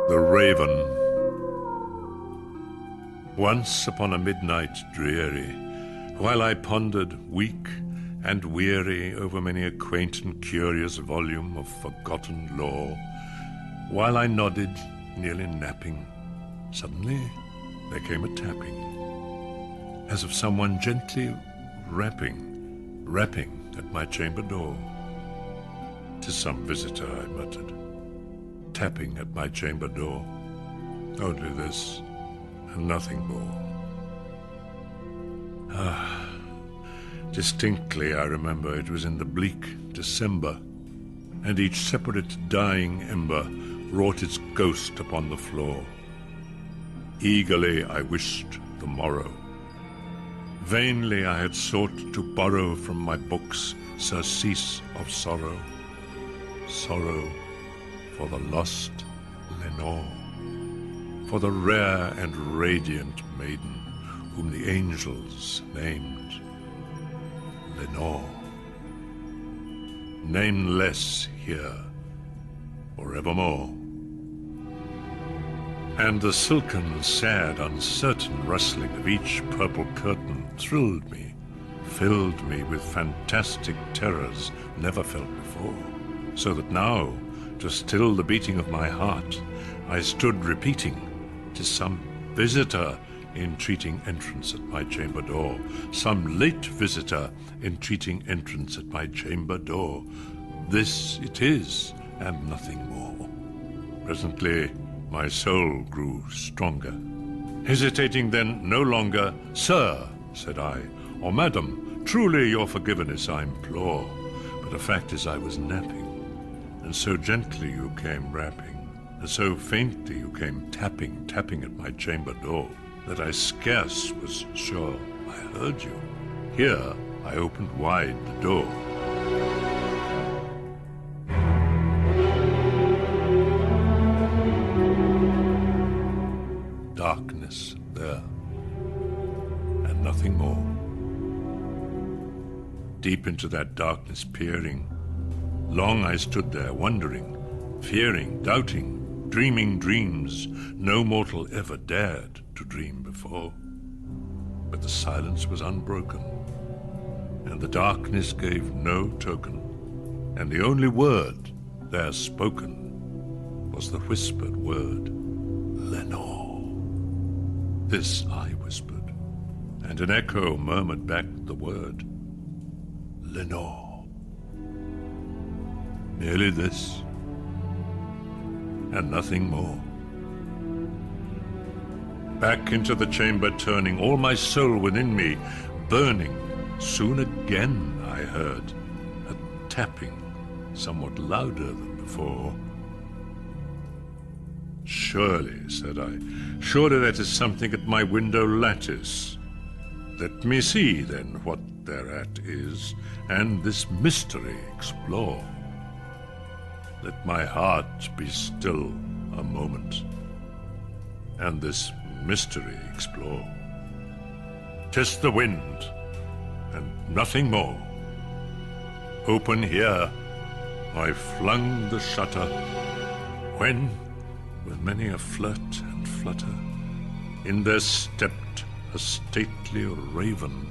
The Raven. Once upon a midnight dreary, while I pondered weak and weary over many a quaint and curious volume of forgotten lore, while I nodded, nearly napping, suddenly there came a tapping, as of someone gently rapping at my chamber door. "'Tis some visitor," I muttered, tapping at my chamber door. Only this, and nothing more. Distinctly I remember it was in the bleak December, and each separate dying ember wrought its ghost upon the floor. Eagerly I wished the morrow. Vainly I had sought to borrow from my books surcease of sorrow, sorrow for the lost Lenore, for the rare and radiant maiden whom the angels named Lenore. Nameless here forevermore. And the silken, sad, uncertain rustling of each purple curtain thrilled me, filled me with fantastic terrors never felt before, so that now, to still the beating of my heart, I stood repeating, "'Tis some visitor entreating entrance at my chamber door, some late visitor entreating entrance at my chamber door. This it is, and nothing more." Presently my soul grew stronger. Hesitating then no longer, "Sir," said I, "or Madam, truly your forgiveness I implore, but the fact is I was napping, and so gently you came rapping, and so faintly you came tapping at my chamber door, that I scarce was sure I heard you. Here I opened wide the door." Darkness there, and nothing more. Deep into that darkness peering, long I stood there wondering, fearing, doubting, dreaming dreams no mortal ever dared to dream before. But the silence was unbroken, and the darkness gave no token, and the only word there spoken was the whispered word, "Lenore." This I whispered, and an echo murmured back the word, "Lenore." Merely this, and nothing more. Back into the chamber turning, all my soul within me burning, soon again I heard a tapping somewhat louder than before. "Surely," said I, "surely that is something at my window lattice. Let me see, then, what thereat is, and this mystery explore. Let my heart be still a moment, and this mystery explore. 'Tis the wind, and nothing more. Open here, I flung the shutter, when, with many a flirt and flutter, in there stepped a stately raven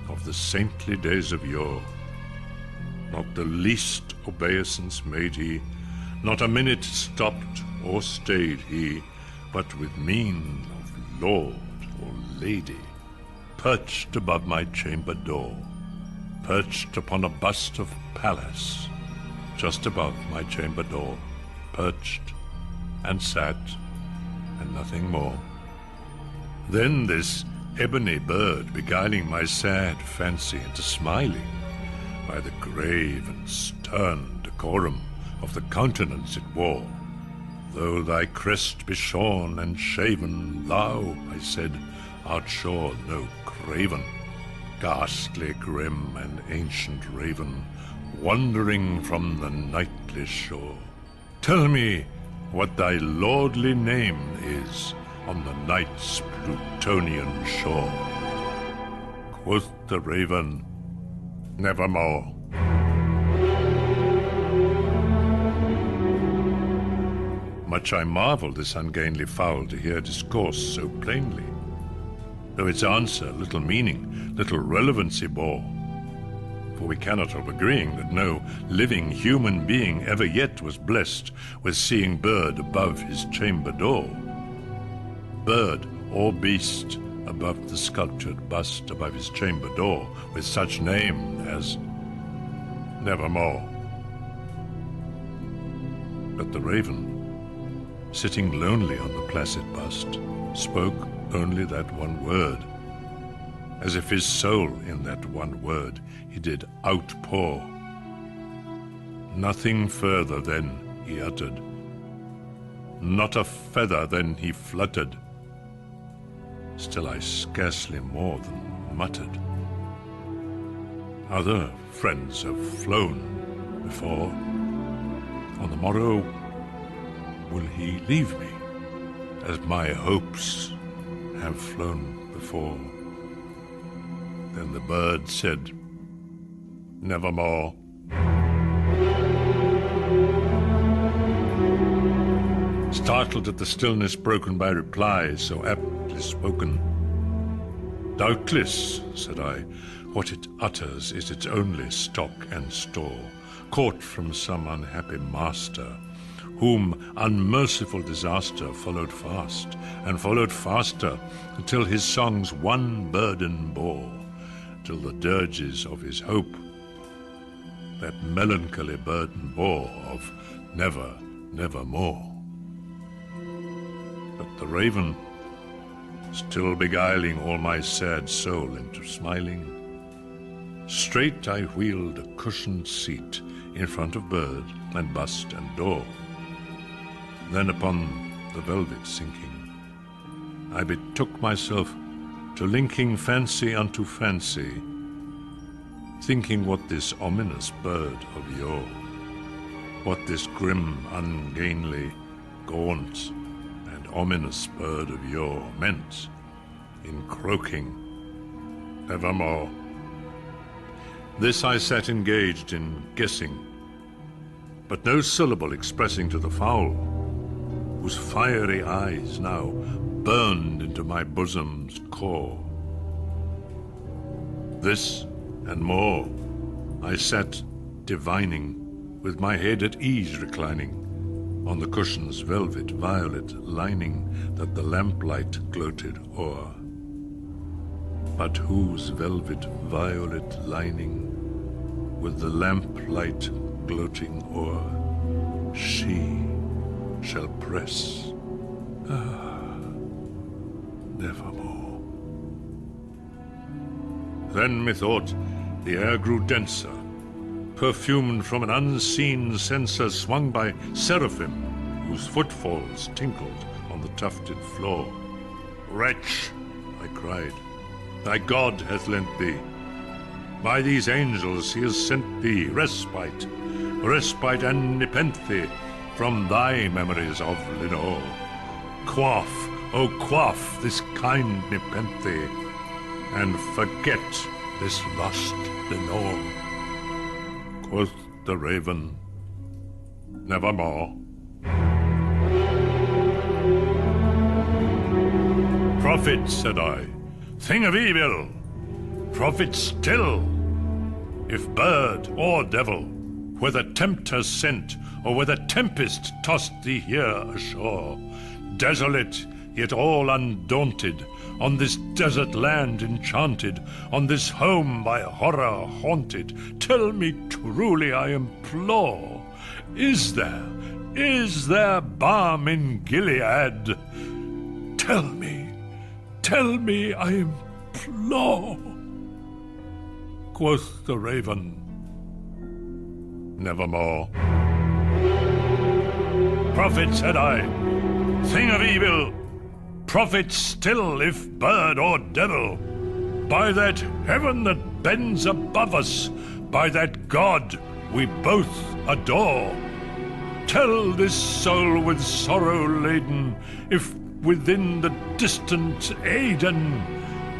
of the saintly days of yore. Not the least obeisance made he, not a minute stopped or stayed he, but with mien of lord or lady, perched above my chamber door, perched upon a bust of Pallas, just above my chamber door, perched and sat, and nothing more. Then this ebony bird beguiling my sad fancy into smiling, by the grave and stern decorum of the countenance it wore. "Though thy crest be shorn and shaven, thou," I said, "art sure no craven, ghastly, grim, and ancient raven, wandering from the nightly shore. Tell me what thy lordly name is on the night's Plutonian shore." Quoth the raven, "Nevermore." Much I marvelled this ungainly fowl to hear discourse so plainly, though its answer little meaning, little relevancy bore. For we cannot help agreeing that no living human being ever yet was blessed with seeing bird above his chamber door. Bird or beast above the sculptured bust above his chamber door, with such name as Nevermore. But the raven, sitting lonely on the placid bust, spoke only that one word, as if his soul in that one word he did outpour. Nothing further then he uttered, not a feather then he fluttered. Still I scarcely more than muttered. Other friends have flown before. On the morrow will he leave me, as my hopes have flown before. Then the bird said, Nevermore. Startled at the stillness broken by replies so aptly spoken. Doubtless, said I, what it utters is its only stock and store, caught from some unhappy master, whom unmerciful disaster followed fast, and followed faster, until his songs one burden bore, till the dirges of his hope that melancholy burden bore of never, nevermore. But the raven, still beguiling all my sad soul into smiling, straight I wheeled a cushioned seat in front of bird and bust and door. Then upon the velvet sinking, I betook myself to linking fancy unto fancy, thinking what this ominous bird of yore, what this grim, ungainly, gaunt, and ominous bird of yore meant in croaking Nevermore. This I sat engaged in guessing, but no syllable expressing to the fowl, whose fiery eyes now burned into my bosom's core. This and more I sat divining, with my head at ease reclining, on the cushion's velvet violet lining that the lamplight gloated o'er. But whose velvet violet lining, with the lamplight gloating o'er, she shall press, nevermore. Then methought the air grew denser, perfumed from an unseen censer swung by seraphim, whose footfalls tinkled on the tufted floor. Wretch, I cried, thy God hath lent thee. By these angels he has sent thee respite, respite and nepenthe from thy memories of Lenore. Quaff, oh quaff this kind nepenthe, and forget this lost Lenore. Quoth the raven, Nevermore. Prophet, said I, thing of evil, prophet still, if bird or devil, whether tempter sent, or whether tempest tossed thee here ashore, desolate, yet all undaunted, on this desert land enchanted, on this home by horror haunted, tell me truly, I implore, is there balm in Gilead? Tell me, I implore. Quoth the raven, Nevermore. Prophet, said I, thing of evil, prophet still, if bird or devil, by that heaven that bends above us, by that God we both adore, tell this soul with sorrow laden, if within the distant Aidenn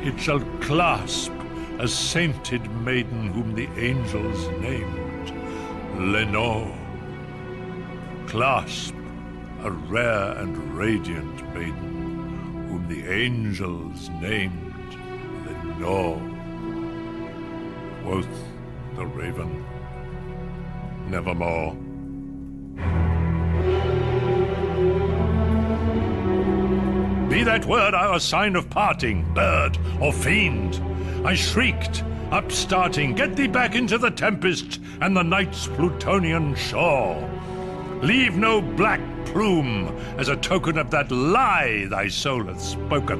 it shall clasp a sainted maiden whom the angels named Lenore. Clasp a rare and radiant maiden, whom the angels named Lenore. Quoth the raven, nevermore. Be that word our sign of parting, bird or fiend. I shrieked, upstarting, get thee back into the tempest and the night's Plutonian shore. Leave no black plume as a token of that lie thy soul hath spoken.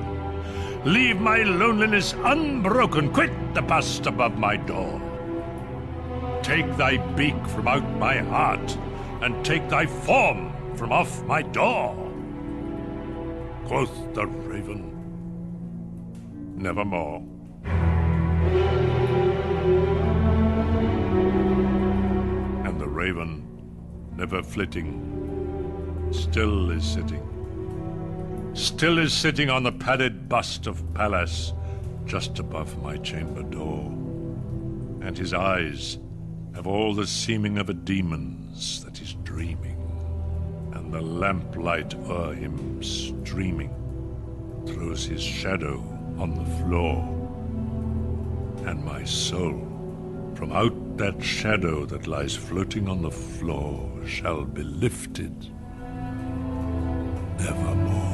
Leave my loneliness unbroken, quit the bust above my door. Take thy beak from out my heart, and take thy form from off my door. Quoth the raven, nevermore. And the raven, never flitting, still is sitting. Still is sitting on the padded bust of Pallas, just above my chamber door. And his eyes have all the seeming of a demon's that is dreaming, and the lamplight o'er him streaming throws his shadow on the floor. And my soul, from out that shadow that lies floating on the floor, shall be lifted nevermore.